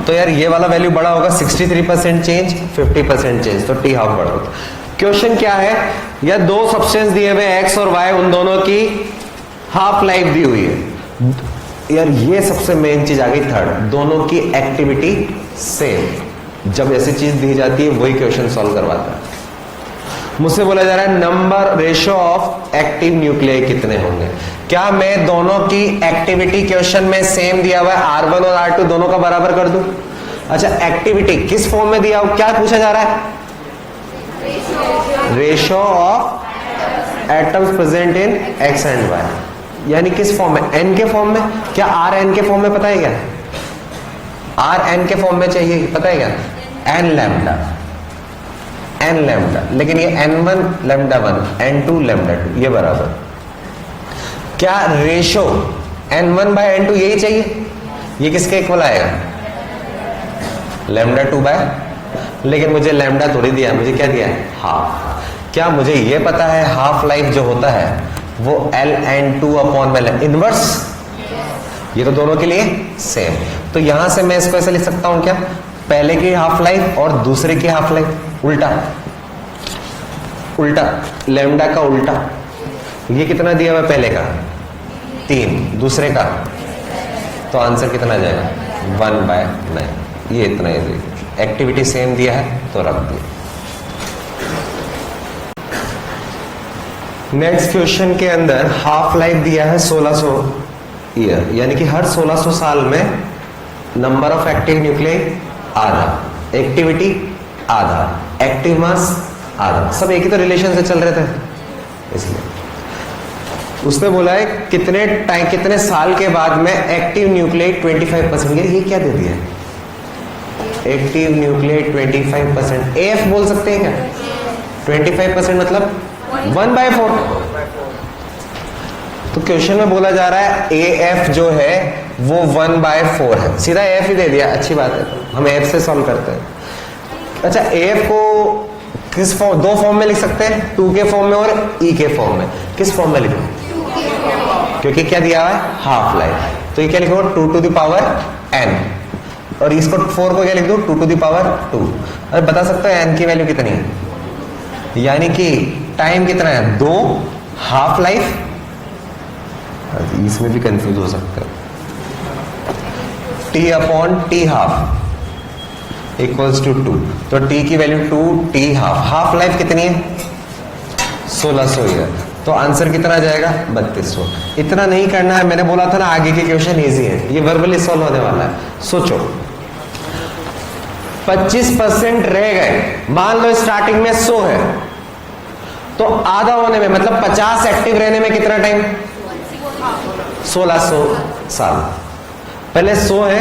तो यार ये वाला वैल्यू बड़ा होगा, 63% चेंज 50% चेंज, तो टी हाफ बड़ा होगा। क्वेश्चन क्या है? या दो सब्सटेंस दिए हुए एक्स और वाई, उन दोनों की हाफ लाइफ दी हुई है। यार ये सबसे मेन चीज आ गई, थर्ड, दोनों की एक्टिविटी सेम। जब ऐसी चीज दी जाती है वही क्वेश्चन सॉल्व करवाता है। मुझसे बोला जा रहा है number ratio of active nuclei कितने होंगे। क्या मैं दोनों की एक्टिविटी क्वेश्चन में सेम दिया हुआ है, R1 और R2 दोनों का बराबर कर दूं? अच्छा, एक्टिविटी किस फॉर्म में दिया हुआ, क्या पूछा जा रहा है? Ratio of atoms present in X and Y, यानी किस फॉर्म में? एन के फॉर्म में। क्या आर एन के फॉर्म में पता है क्या? आर एन के फॉर्म में चाहिए, पता है क्या? एन लैम्डा, एन लैम्डा, लेकिन ये n1 लैम्डा 1, n2 लैम्डा 2, ये बराबर। क्या रेशो n1 बाय n2 यही चाहिए? ये किसके इक्वल आएगा? लैम्डा 2 बाय, लेकिन मुझे लैम्डा थोड़ी दिया, मुझे क्या दिया है? हाफ। क्या मुझे ये पता है हाफ लाइफ जो होता है वो ln2 अपॉन में इनवर्स, ये तो दोनों के लिए सेम। तो यहां से मैं इसको ऐसे लिख सकता हूं क्या? पहले की हाफ लाइफ और दूसरे की हाफ लाइफ उल्टा, उल्टा लैम्डा का उल्टा। ये कितना दिया हुआ पहले का? 3, दूसरे का, तो आंसर कितना जाएगा? 1/9। ये इतना ही देखिए। एक्टिविटी सेम दिया है तो रख दिया। नेक्स्ट क्वेश्चन के अंदर हाफ लाइफ दिया है 1600 ईयर, यानी कि हर 1600 साल में नंबर ऑफ एक्टिव न्यूक्लियाई आधा, एक्टिविटी आधा, एक्टिव मास आधा, सब एक ही तो रिलेशन से चल रहे थे, इसलिए उसने बोला है कितने साल के बाद में एक्टिव न्यूक्लियाई 25%, ये क्या दे दिया है? एक्टिव न्यूक्लियाई 25%, एफ बोल सकते हैं क्या? 25% मतलब 1/4। तो क्वेश्चन में बोला जा रहा है ए एफ जो है वो 1/4 है, सीधा एफ ही दे दिया, अच्छी बात है, हम एफ से सॉल्व करते हैं। अच्छा, एफ को किस फॉर्म, दो फॉर्म में लिख सकते हैं, 2 के फॉर्म में और ई के फॉर्म में। किस फॉर्म में लिखो? क्योंकि क्या दिया हुआ है? हाफ लाइफ, तो ये क्या लिखो? 2 to the power n, और इसको 4 को क्या लिख दो? 2 to the power 2। अरे बता सकते हैं n की वैल्यू कितनी है, यानी कि टाइम कितना है? 2, हाफ लाइफ, इसमें भी कंफ्यूज हो सकता है, t/t हाफ इक्वल्स टू 2, तो t की value 2, t half, half life कितनी है? 1600 ईयर, तो आंसर कितना आ जाएगा? 3200। इतना नहीं करना है, मैंने बोला था ना आगे के क्वेश्चन इजी है, ये वर्बली सॉल्व होने वाला है। सोचो 25% रह गए, मान लो स्टार्टिंग में 100 है, तो आधा होने में मतलब 50 एक्टिव रहने में कितना टाइम? 1600 साल। पहले 100 है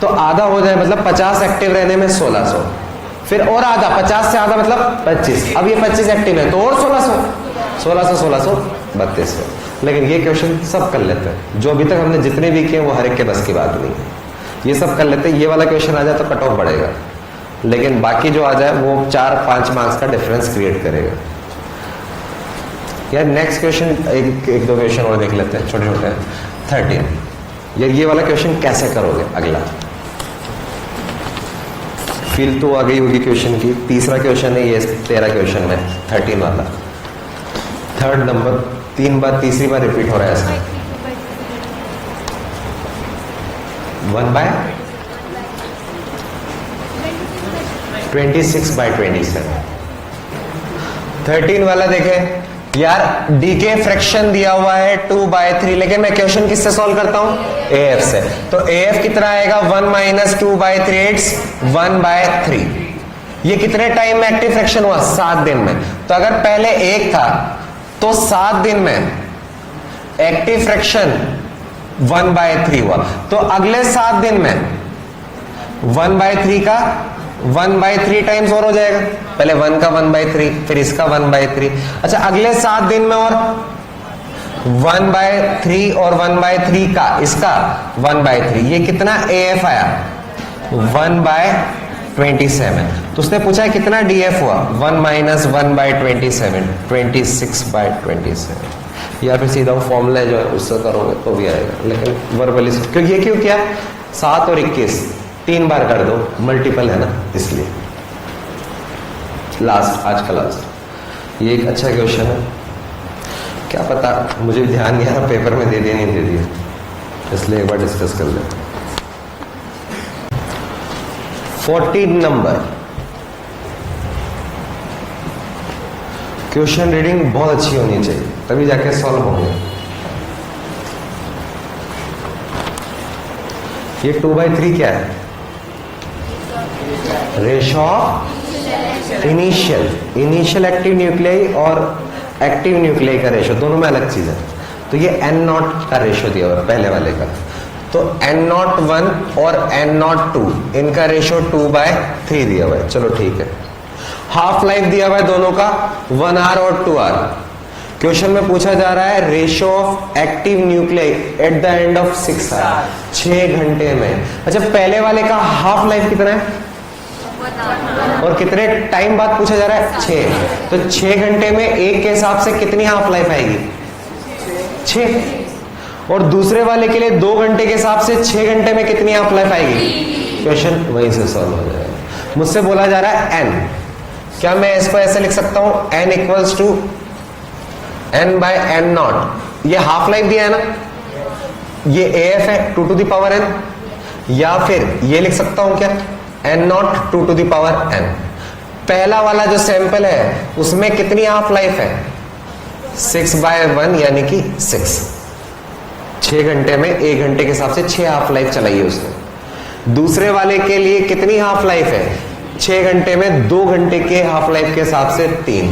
तो आधा हो जाए मतलब 50 एक्टिव रहने में 1600, फिर और आधा, 50 से आधा मतलब 25, अब ये 25 एक्टिव है तो और 1600 3200। लेकिन ये क्वेश्चन सब कर लेते हैं, जो अभी तक हमने जितने भी किए वो हर एक के बस की बात नहीं है, ये सब कर लेते हैं। ये वाला क्वेश्चन आ जाए तो कट ऑफ बढ़ेगा, लेकिन बाकी जो आ जाए वो 4-5 मार्क्स का डिफरेंस क्रिएट करेगा। यार नेक्स्ट क्वेश्चन एक दो क्वेश्चन और देख लेते हैं, छोटे छोटे। 13, यार ये वाला क्वेश्चन कैसे करोगे? अगला फील तो आ गई होगी क्वेश्चन की। तीसरा क्वेश्चन है ये 13 क्वेश्चन में, 13 वाला, 3rd नंबर 3 बार, तीसरी बार रिपीट हो रहा है ऐसा। 1/26/27। 13 वाला देखें यार, डीके फ्रैक्शन दिया हुआ है 2/3, लेकिन मैं क्वेश्चन किससे सॉल्व करता हूं? एएफ से। तो एएफ कितना आएगा? 1 - 2/3 1/3। ये कितने टाइम में एक्टिव फ्रैक्शन हुआ? 7 दिन में। तो अगर पहले 1 था तो 7 दिन में एक्टिव फ्रैक्शन 1/3 हुआ, तो अगले 7 दिन में 1/3 का 1/3 टाइम्स और हो जाएगा। पहले 1 का 1/3, फिर इसका 1/3। अच्छा, अगले 7 दिन में और 1/3 और 1/3 का इसका 1/3, ये कितना एएफ आया? 1/27। तो उसने पूछा है कितना डीएफ हुआ? 1 - 1/27, 26/27। या फिर सीधा फॉर्मूला जो है उससे करोगे तो भी आएगा, लेकिन वर्बली क्योंकि ये क्यों किया? 7 और 21 3 बार कर दो, मल्टीपल है ना, इसलिए। लास्ट, आज का लास्ट, ये एक अच्छा क्वेश्चन है, क्या पता मुझे ध्यान नहीं आ रहा पेपर में दे दिया नहीं दे दिया, इसलिए एक बार डिस्कस कर ले। 14 नंबर क्वेश्चन रीडिंग बहुत अच्छी होनी चाहिए, तभी जाके सॉल्व होंगे। ये 2/3 क्या है? Ratio of initial active nuclei और एक्टिव न्यूक्लियाई का रेशो, दोनों में अलग चीज है। तो ये N0 का रेशो दिया हुआ है पहले वाले का, तो N01 और N02 इनका रेशो 2/3 दिया हुआ है। चलो ठीक है। हाफ लाइफ दिया हुआ है दोनों का 1 आवर और 2 आवर। क्वेश्चन में पूछा जा रहा है ratio of active nuclei at the end of 6 hour, 6 घंटे में। अच्छा, पहले वाले का हाफ लाइफ कितना है और कितने टाइम बाद पूछा जा रहा है? 6। तो 6 घंटे में एक के हिसाब से कितनी हाफ लाइफ आएगी? 6। और दूसरे वाले के लिए 2 घंटे के हिसाब से 6 घंटे में कितनी हाफ लाइफ आएगी? क्वेश्चन वहीं से सॉल्व हो जाएगा। मुझसे बोला जा रहा है n, क्या मैं इसको ऐसे लिख सकता हूं? n equals to n/n0। ये हाफ लाइफ दिया है ना, ये AF है 2 to the power n, या फिर ये लिख सकता हूं क्या? n not 2 to the power n। पहला वाला जो सैंपल है उसमें कितनी हाफ लाइफ है? 6/1 यानी कि 6। 6 घंटे में 1 घंटे के हिसाब से 6 हाफ लाइफ चलाई है उसने। दूसरे वाले के लिए कितनी हाफ लाइफ है? 6 घंटे में 2 घंटे के हाफ लाइफ के हिसाब से 3।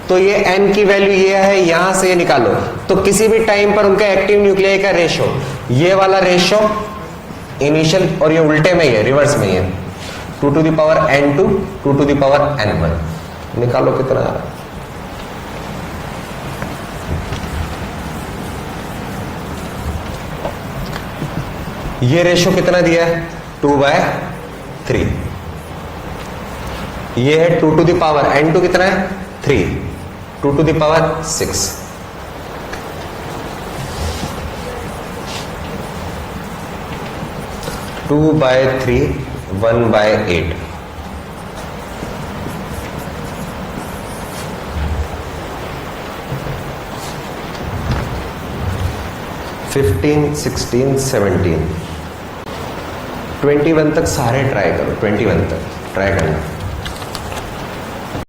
तो ये n की वैल्यू ये है, यहां से ये निकालो। तो किसी भी टाइम पर उनका एक्टिव न्यूक्लियाई का रेशो, ये वाला रेशो इनिशियल, और ये उल्टे में ही है, रिवर्स में ही है, 2 to the power n2 2 to the power n1। निकालो कितना आ रहा है। ये रेशो कितना दिया है? 2/3। ये है 2 टू द पावर n2 कितना है? 3, 2 to the power 6। Two by 3 1/8। Fifteen 16 17 21 तक सारे ट्राई करो, 21 तक ट्राई करना।